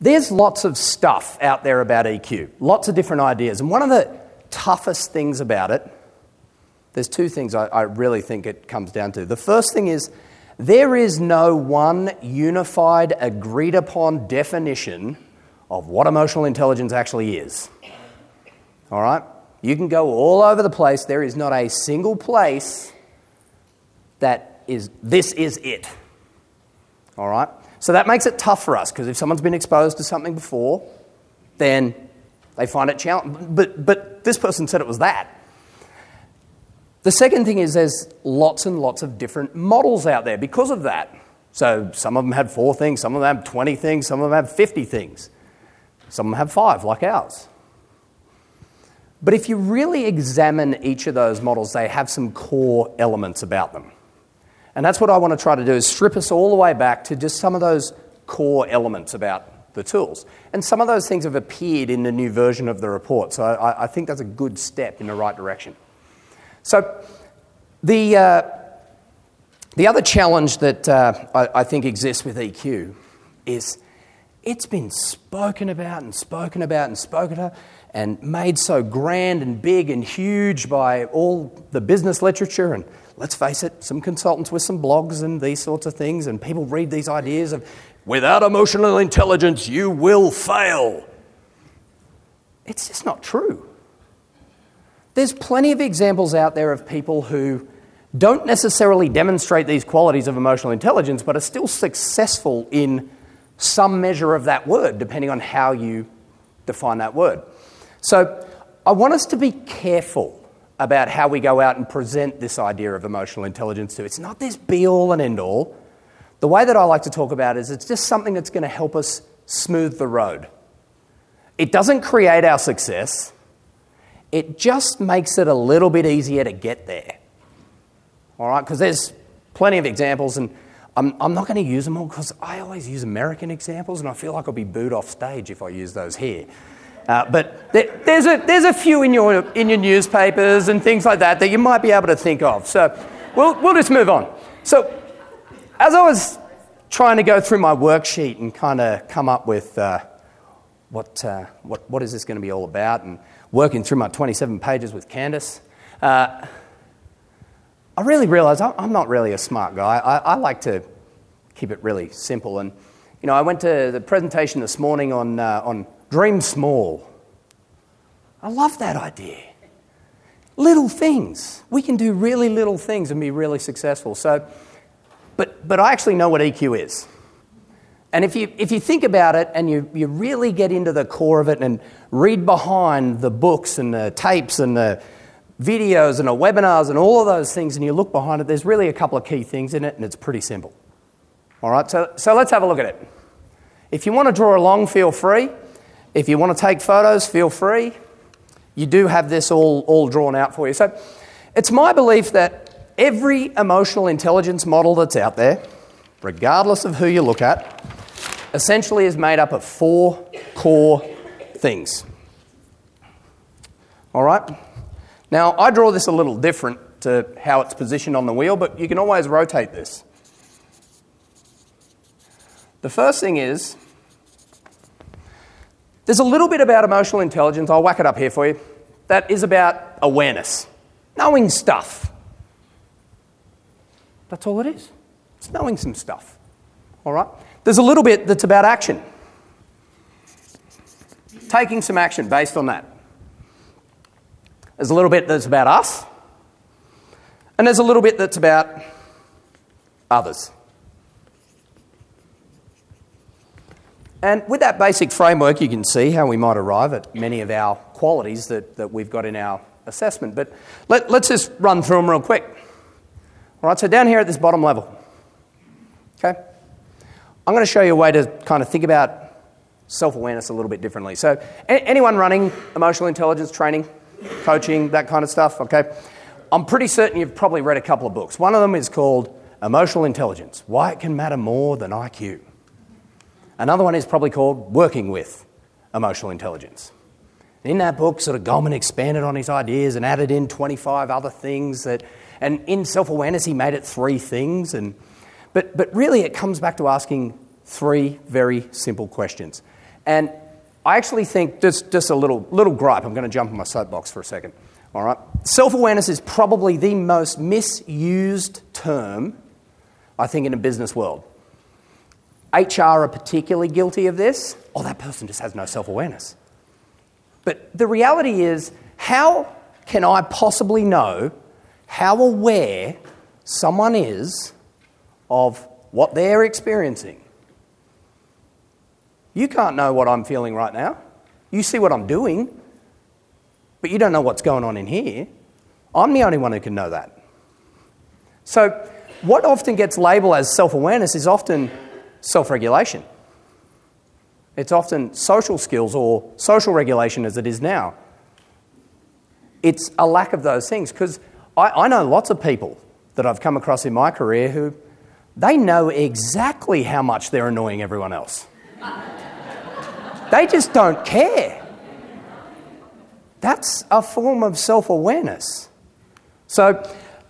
There's lots of stuff out there about EQ, lots of different ideas. And one of the toughest things about it, there's two things I really think it comes down to. The first thing is there is no one unified, agreed-upon definition of what emotional intelligence actually is. All right? You can go all over the place. There is not a single place that is, this is it. All right? So that makes it tough for us, because if someone's been exposed to something before, then they find it challenging. But this person said it was that. The second thing is there's lots and lots of different models out there because of that. So some of them have 4 things, some of them have 20 things, some of them have 50 things. Some of them have 5, like ours. But if you really examine each of those models, they have some core elements about them. And that's what I want to try to do, is strip us all the way back to just some of those core elements about the tools. And some of those things have appeared in the new version of the report, so I think that's a good step in the right direction. So the other challenge that I think exists with EQ is it's been spoken about and spoken about and spoken about and made so grand and big and huge by all the business literature, and let's face it, some consultants with some blogs and these sorts of things, and people read these ideas of, without emotional intelligence, you will fail. It's just not true. There's plenty of examples out there of people who don't necessarily demonstrate these qualities of emotional intelligence, but are still successful in some measure of that word, depending on how you define that word. So I want us to be careful about how we go out and present this idea of emotional intelligence to. It's not this be-all and end-all. The way that I like to talk about it is it's just something that's going to help us smooth the road. It doesn't create our success. It just makes it a little bit easier to get there. All right? Because there's plenty of examples, and I'm not going to use them all because I always use American examples, and I feel like I'll be booed off stage if I use those here. But there's a few in your newspapers and things like that you might be able to think of. So we'll just move on. So as I was trying to go through my worksheet and kind of come up with what is this going to be all about, and working through my 27 pages with Candace, I really realised I'm not really a smart guy. I like to keep it really simple. And I went to the presentation this morning on dream small. I love that idea. Little things. We can do really little things and be really successful. So, but I actually know what EQ is. And if you think about it and you really get into the core of it and read behind the books and the tapes and the videos and the webinars and all of those things, and you look behind it, there's really a couple of key things in it, and it's pretty simple. All right, so let's have a look at it. If you want to draw along, feel free. If you want to take photos, feel free. You do have this all drawn out for you. So it's my belief that every emotional intelligence model that's out there, regardless of who you look at, essentially is made up of 4 core things. All right? Now, I draw this a little different to how it's positioned on the wheel, but you can always rotate this. The first thing is, there's a little bit about emotional intelligence, I'll whack it up here for you, that is about awareness, knowing stuff. That's all it is. It's knowing some stuff. All right? There's a little bit that's about action. Taking some action based on that. There's a little bit that's about us. And there's a little bit that's about others. And with that basic framework, you can see how we might arrive at many of our qualities that we've got in our assessment. But let's just run through them real quick. All right, so down here at this bottom level, okay, I'm going to show you a way to kind of think about self-awareness a little bit differently. So anyone running emotional intelligence training, coaching, that kind of stuff, okay, I'm pretty certain you've probably read a couple of books. One of them is called Emotional Intelligence, Why It Can Matter More Than IQ. Another one is probably called Working With Emotional Intelligence. In that book, sort of Goldman expanded on his ideas and added in 25 other things and in self-awareness, he made it 3 things. But really, it comes back to asking 3 very simple questions. And I actually think, just a little gripe, I'm going to jump on my soapbox for a second. All right? Self-awareness is probably the most misused term, I think, in the business world. HR are particularly guilty of this. Oh, that person just has no self-awareness. But the reality is, how can I possibly know how aware someone is of what they're experiencing? You can't know what I'm feeling right now. You see what I'm doing, but you don't know what's going on in here. I'm the only one who can know that. So what often gets labelled as self-awareness is often self-regulation. It's often social skills or social regulation as it is now. It's a lack of those things, because I know lots of people that I've come across in my career who they know exactly how much they're annoying everyone else. They just don't care. That's a form of self-awareness. So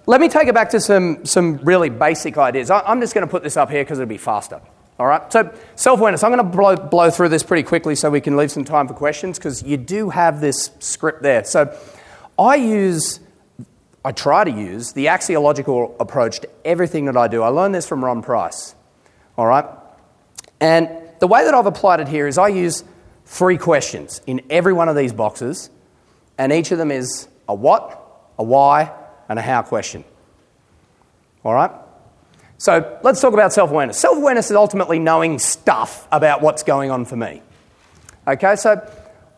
let me take it back to some really basic ideas. I'm just going to put this up here because it'll be faster. All right? So self-awareness. I'm going to blow through this pretty quickly so we can leave some time for questions, because you do have this script there. So I try to use the axiological approach to everything that I do. I learned this from Ron Price. All right? And the way that I've applied it here is I use 3 questions in every one of these boxes, and each of them is a what, a why, and a how question. All right? So let's talk about self-awareness. Self-awareness is ultimately knowing stuff about what's going on for me. Okay, so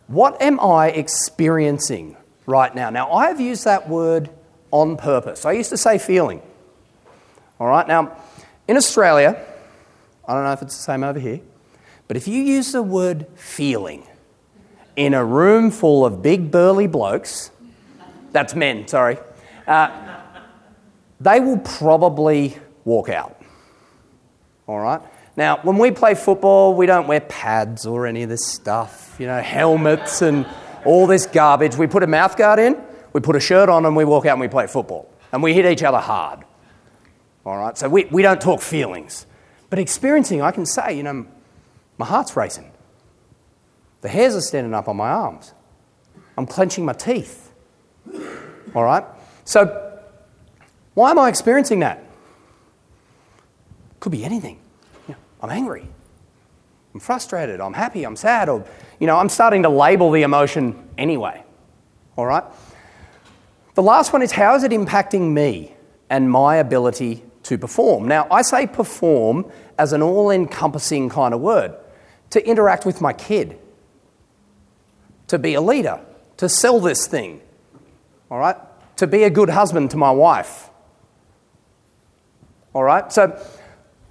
what am I experiencing right now? Now, I've used that word on purpose. I used to say feeling. All right, now, in Australia, I don't know if it's the same over here, but if you use the word feeling in a room full of big burly blokes, that's men, sorry, they will probably walk out. All right? Now, when we play football, we don't wear pads or any of this stuff, helmets and all this garbage. We put a mouthguard in, we put a shirt on, and we walk out and we play football. And we hit each other hard. All right? So we don't talk feelings. But experiencing, I can say, my heart's racing. The hairs are standing up on my arms. I'm clenching my teeth. All right? So why am I experiencing that? Could be anything. I'm angry. I'm frustrated. I'm happy. I'm sad. Or, I'm starting to label the emotion anyway. All right? The last one is, how is it impacting me and my ability to perform? Now, I say perform as an all-encompassing kind of word. To interact with my kid. To be a leader. To sell this thing. All right? To be a good husband to my wife. All right? So,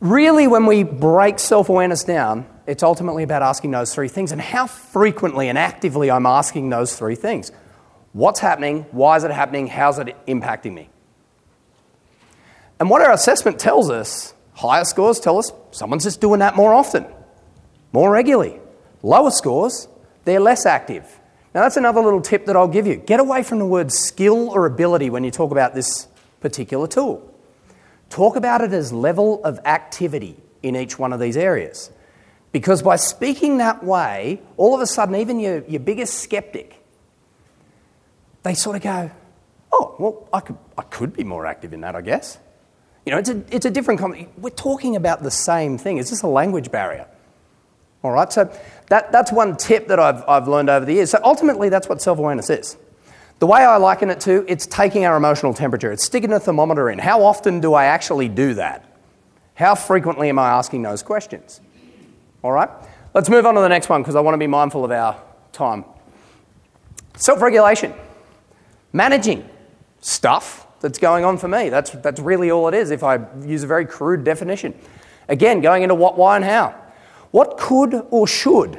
really, when we break self-awareness down, it's ultimately about asking those 3 things, and how frequently and actively I'm asking those 3 things. What's happening? Why is it happening? How's it impacting me? And what our assessment tells us, higher scores tell us someone's just doing that more often, more regularly. Lower scores, they're less active. Now, that's another little tip that I'll give you. Get away from the word skill or ability when you talk about this particular tool. Talk about it as level of activity in each one of these areas. Because by speaking that way, all of a sudden, even your biggest skeptic, they sort of go, oh, well, I could be more active in that, I guess. It's a different we're talking about the same thing. It's just a language barrier. All right, so that's one tip that I've learned over the years. So ultimately, that's what self-awareness is. The way I liken it to, it's taking our emotional temperature. It's sticking a thermometer in. How often do I actually do that? How frequently am I asking those questions? All right? Let's move on to the next one, because I want to be mindful of our time. Self-regulation. Managing stuff that's going on for me. That's really all it is, if I use a very crude definition. Again, going into what, why, and how. What could or should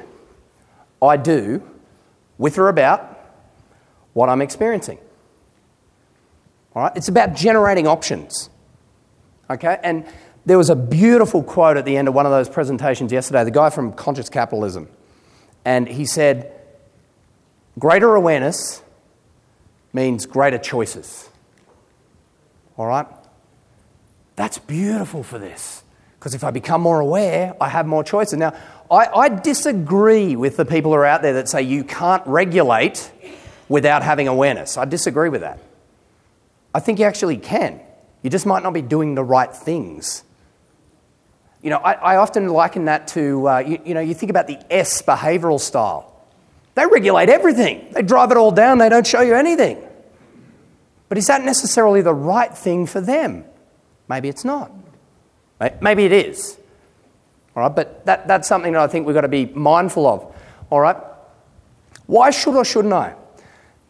I do with or about what I'm experiencing? All right? It's about generating options. Okay? And there was a beautiful quote at the end of one of those presentations yesterday, the guy from Conscious Capitalism. And he said, greater awareness means greater choices. All right? That's beautiful for this. Because if I become more aware, I have more choices. Now, I disagree with the people who are out there that say you can't regulate without having awareness. I disagree with that. I think you actually can. You just might not be doing the right things. You know, I often liken that to, you think about the S behavioural style. They regulate everything. They drive it all down. They don't show you anything. But is that necessarily the right thing for them? Maybe it's not. Maybe it is. All right, but that's something that I think we've got to be mindful of. All right? Why should or shouldn't I?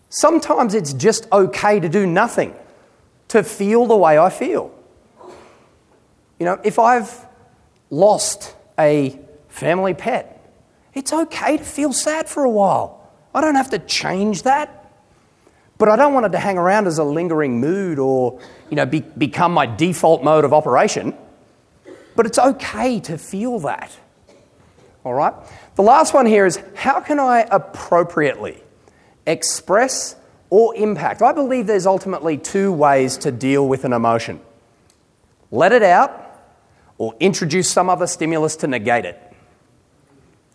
Sometimes it's just okay to do nothing, to feel the way I feel. You know, if I've lost a family pet, it's okay to feel sad for a while. I don't have to change that. But I don't want it to hang around as a lingering mood or, become my default mode of operation. But it's okay to feel that. All right? The last one here is, how can I appropriately express or impact? I believe there's ultimately two ways to deal with an emotion. Let it out or introduce some other stimulus to negate it.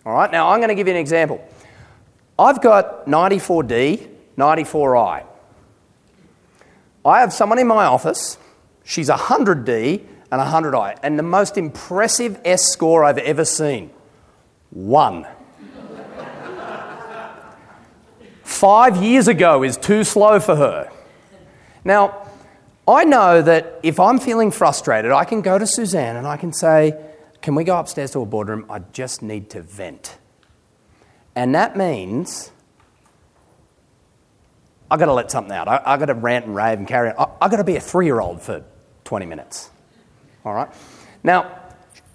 All right? Now, I'm going to give you an example. I've got 94D, 94I. I have someone in my office, she's 100D and 100I, and the most impressive S score I've ever seen, 1. 5 years ago is too slow for her. Now, I know that if I'm feeling frustrated, I can go to Suzanne and I can say, can we go upstairs to a boardroom? I just need to vent. And that means I've got to let something out. I've got to rant and rave and carry on. I've got to be a 3-year-old for 20 minutes. All right? Now,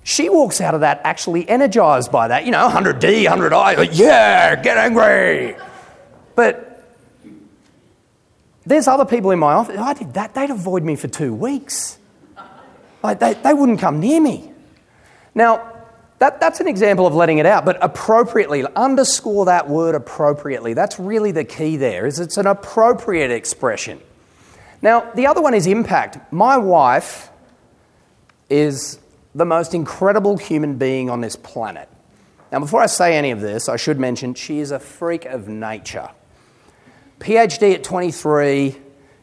she walks out of that actually energised by that. 100D, 100I, yeah, get angry. But there's other people in my office, I did that, they'd avoid me for 2 weeks. Like they wouldn't come near me. Now, that's an example of letting it out, but appropriately, underscore that word appropriately. That's really the key there, is it's an appropriate expression. Now, the other one is impact. My wife is the most incredible human being on this planet. Now, before I say any of this, I should mention she is a freak of nature. PhD at 23,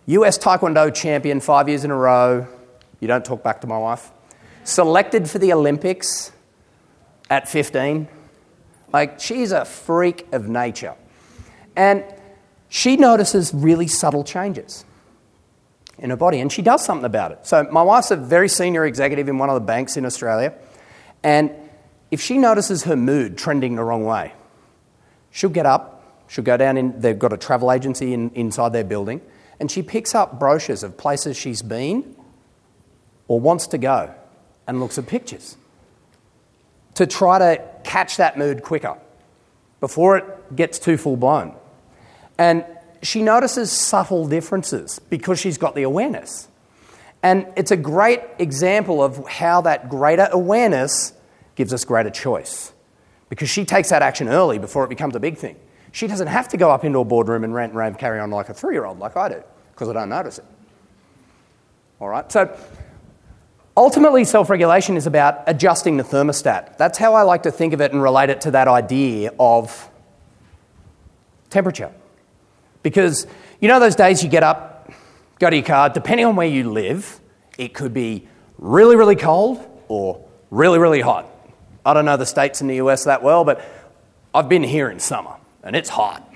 US Taekwondo champion 5 years in a row. You don't talk back to my wife. Selected for the Olympics at 15. She's a freak of nature. And she notices really subtle changes in her body, and she does something about it. So my wife's a very senior executive in one of the banks in Australia, and if she notices her mood trending the wrong way, she'll get up, she'll go down in, they've got a travel agency inside their building, and she picks up brochures of places she's been or wants to go and looks at pictures to try to catch that mood quicker before it gets too full-blown. And she notices subtle differences because she's got the awareness. And it's a great example of how that greater awareness gives us greater choice, because she takes that action early before it becomes a big thing. She doesn't have to go up into a boardroom and rant and rave, carry on like a 3-year-old like I do, because I don't notice it. All right? So ultimately, self-regulation is about adjusting the thermostat. That's how I like to think of it and relate it to that idea of temperature. Because those days you get up, go to your car, depending on where you live, it could be really, really cold or really, really hot. I don't know the states in the US that well, but I've been here in summer and it's hot.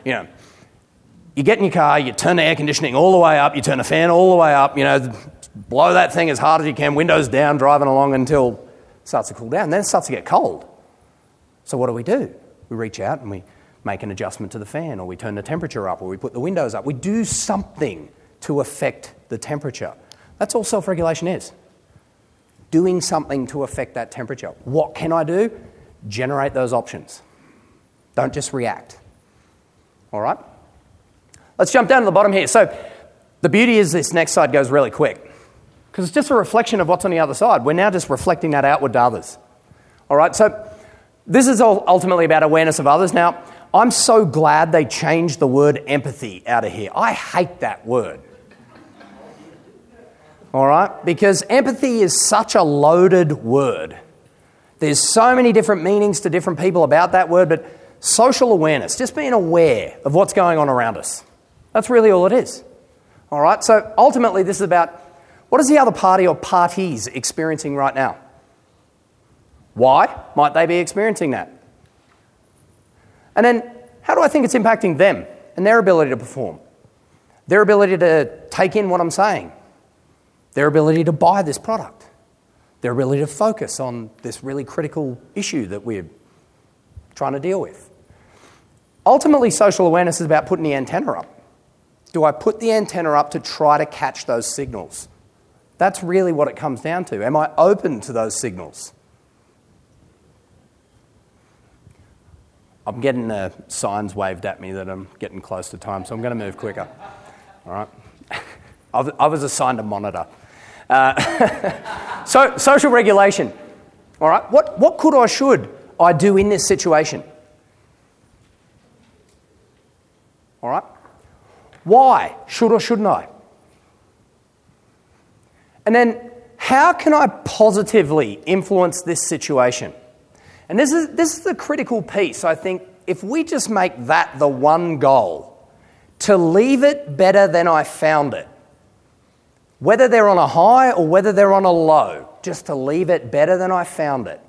You get in your car, you turn the air conditioning all the way up, you turn the fan all the way up, blow that thing as hard as you can, windows down, driving along until it starts to cool down. Then it starts to get cold. So what do? We reach out and we make an adjustment to the fan, or we turn the temperature up, or we put the windows up. We do something to affect the temperature. That's all self-regulation is. Doing something to affect that temperature. What can I do? Generate those options. Don't just react. All right? Let's jump down to the bottom here. So the beauty is this next side goes really quick, because it's just a reflection of what's on the other side. We're now just reflecting that outward to others. All right? So this is all ultimately about awareness of others. Now, I'm so glad they changed the word empathy out of here. I hate that word. All right? Because empathy is such a loaded word. There's so many different meanings to different people about that word, but social awareness, just being aware of what's going on around us. That's really all it is. All right? So ultimately, this is about what is the other party or parties experiencing right now? Why might they be experiencing that? And then, how do I think it's impacting them and their ability to perform? Their ability to take in what I'm saying? Their ability to buy this product? Their ability to focus on this really critical issue that we're trying to deal with? Ultimately, social awareness is about putting the antenna up. Do I put the antenna up to try to catch those signals? That's really what it comes down to. Am I open to those signals? I'm getting signs waved at me that I'm getting close to time, so I'm going to move quicker. All right? I was assigned a monitor. So, social regulation. All right? What could or should I do in this situation? All right? Why should or shouldn't I? And then, how can I positively influence this situation? And this is the critical piece, I think. If we just make that the one goal, to leave it better than I found it, whether they're on a high or whether they're on a low, just to leave it better than I found it.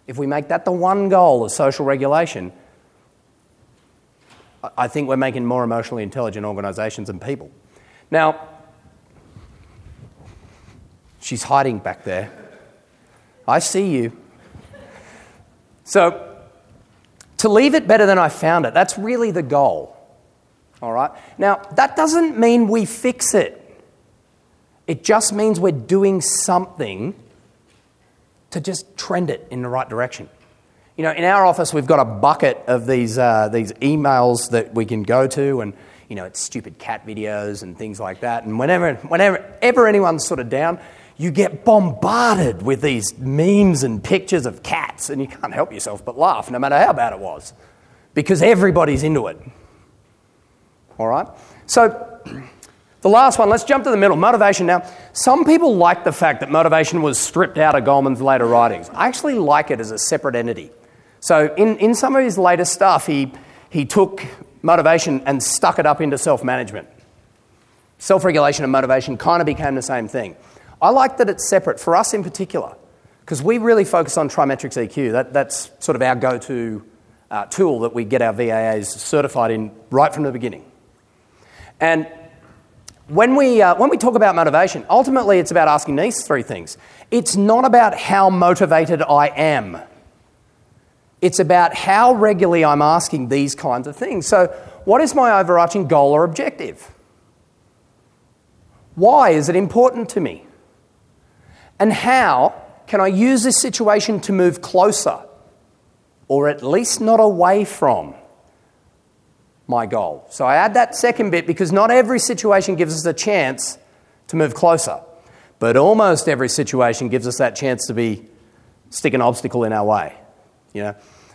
If we make that the one goal of social regulation, I think we're making more emotionally intelligent organisations and people. Now, she's hiding back there. I see you. So, to leave it better than I found it, that's really the goal. All right? Now, that doesn't mean we fix it. It just means we're doing something to just trend it in the right direction. You know, in our office, we've got a bucket of these emails that we can go to, and, you know, it's stupid cat videos and things like that. And whenever anyone's sort of down, you get bombarded with these memes and pictures of cats, and you can't help yourself but laugh, no matter how bad it was, because everybody's into it. All right? So, the last one, let's jump to the middle, motivation. Now, some people like the fact that motivation was stripped out of Goleman's later writings. I actually like it as a separate entity. So, in some of his later stuff, he took motivation and stuck it up into self-management. Self-regulation and motivation kind of became the same thing. I like that it's separate, for us in particular, because we really focus on trimetrics EQ. That's sort of our go-to tool that we get our VAAs certified in right from the beginning. And when we talk about motivation, ultimately it's about asking these three things. It's not about how motivated I am. It's about how regularly I'm asking these kinds of things. So what is my overarching goal or objective? Why is it important to me? And how can I use this situation to move closer, or at least not away from, my goal? So I add that second bit because not every situation gives us a chance to move closer, but almost every situation gives us that chance to stick an obstacle in our way. You know,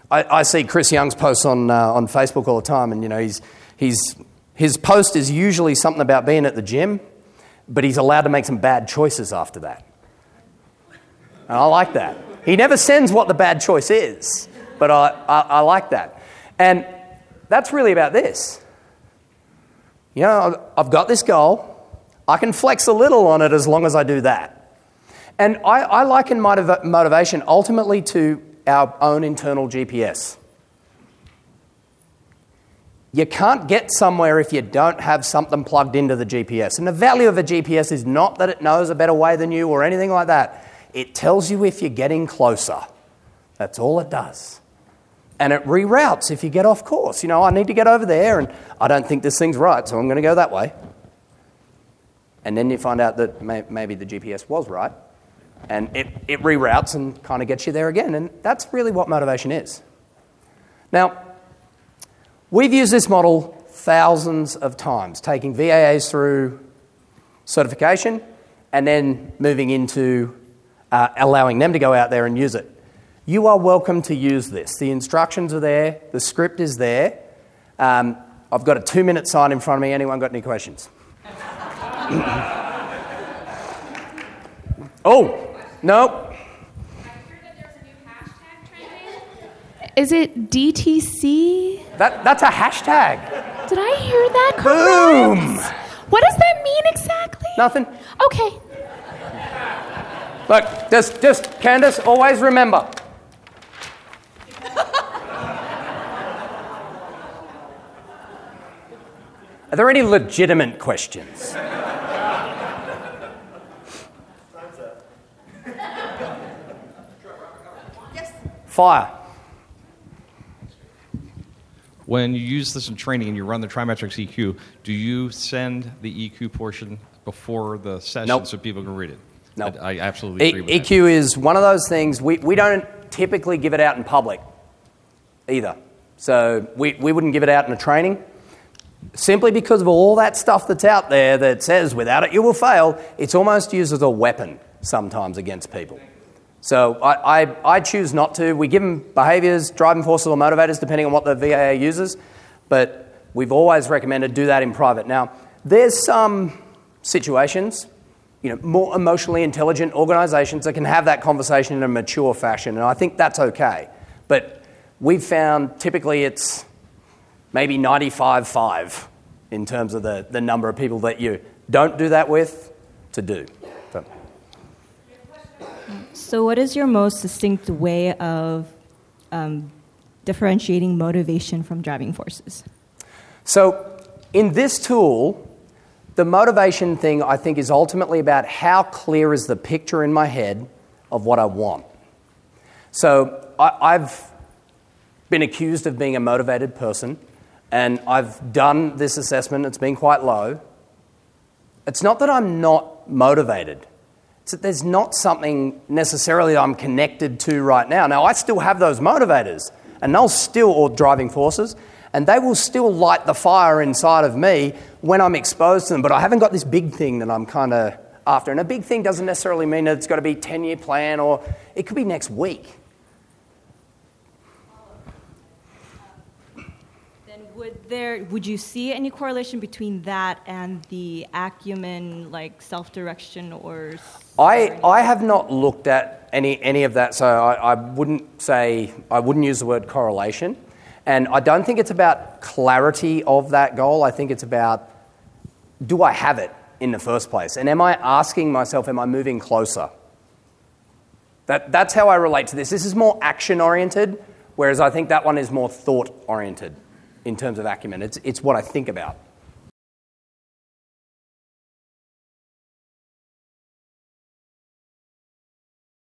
I see Chris Young's posts on Facebook all the time, and you know, his post is usually something about being at the gym, but he's allowed to make some bad choices after that. And I like that. He never sends what the bad choice is, but I like that. And that's really about this. You know, I've got this goal. I can flex a little on it as long as I do that. And I liken motivation ultimately to our own internal GPS. You can't get somewhere if you don't have something plugged into the GPS. And the value of a GPS is not that it knows a better way than you or anything like that. It tells you if you're getting closer. That's all it does. And it reroutes if you get off course. You know, I need to get over there and I don't think this thing's right, so I'm going to go that way. And then you find out that maybe the GPS was right. And it reroutes and kind of gets you there again. And that's really what motivation is. Now, we've used this model thousands of times, taking VAAs through certification and then moving into allowing them to go out there and use it. You are welcome to use this. The instructions are there. The script is there. I've got a 2-minute sign in front of me. Anyone got any questions? Oh, no. Is it DTC? That's a hashtag. Did I hear that correct? Boom. What does that mean exactly? Nothing. Okay. Look, just Candace, always remember. Are there any legitimate questions? Yes. Fire. When you use this in training and you run the trimetrics EQ, do you send the EQ portion before the session Nope. so people can read it? No. I absolutely agree with that. EQ is one of those things, we don't typically give it out in public either. So we wouldn't give it out in a training. Simply because of all that stuff that's out there that says without it you will fail, it's almost used as a weapon sometimes against people. So I choose not to. We give them behaviours, driving forces or motivators depending on what the VAA uses, but we've always recommended do that in private. Now, there's some situations, more emotionally intelligent organisations that can have that conversation in a mature fashion, and I think that's okay. But we've found typically it's maybe 95-5 in terms of the number of people that you don't do that with to do. So what is your most distinct way of differentiating motivation from driving forces? So in this tool, the motivation thing I think is ultimately about how clear is the picture in my head of what I want. So I've been accused of being a motivated person, and I've done this assessment. It's been quite low. It's not that I'm not motivated. It's that there's not something necessarily that I'm connected to right now. Now, I still have those motivators, and they'll still, or driving forces, and they will still light the fire inside of me when I'm exposed to them, but I haven't got this big thing that I'm kind of after. And a big thing doesn't necessarily mean that it's got to be a 10-year plan, or it could be next week. Would you see any correlation between that and the acumen, like self-direction or? I have not looked at any of that, so I wouldn't use the word correlation, and I don't think it's about clarity of that goal. I think it's about, do I have it in the first place, and am I asking myself, am I moving closer? That's how I relate to this. This is more action-oriented, whereas I think that one is more thought-oriented in terms of acumen. It's what I think about.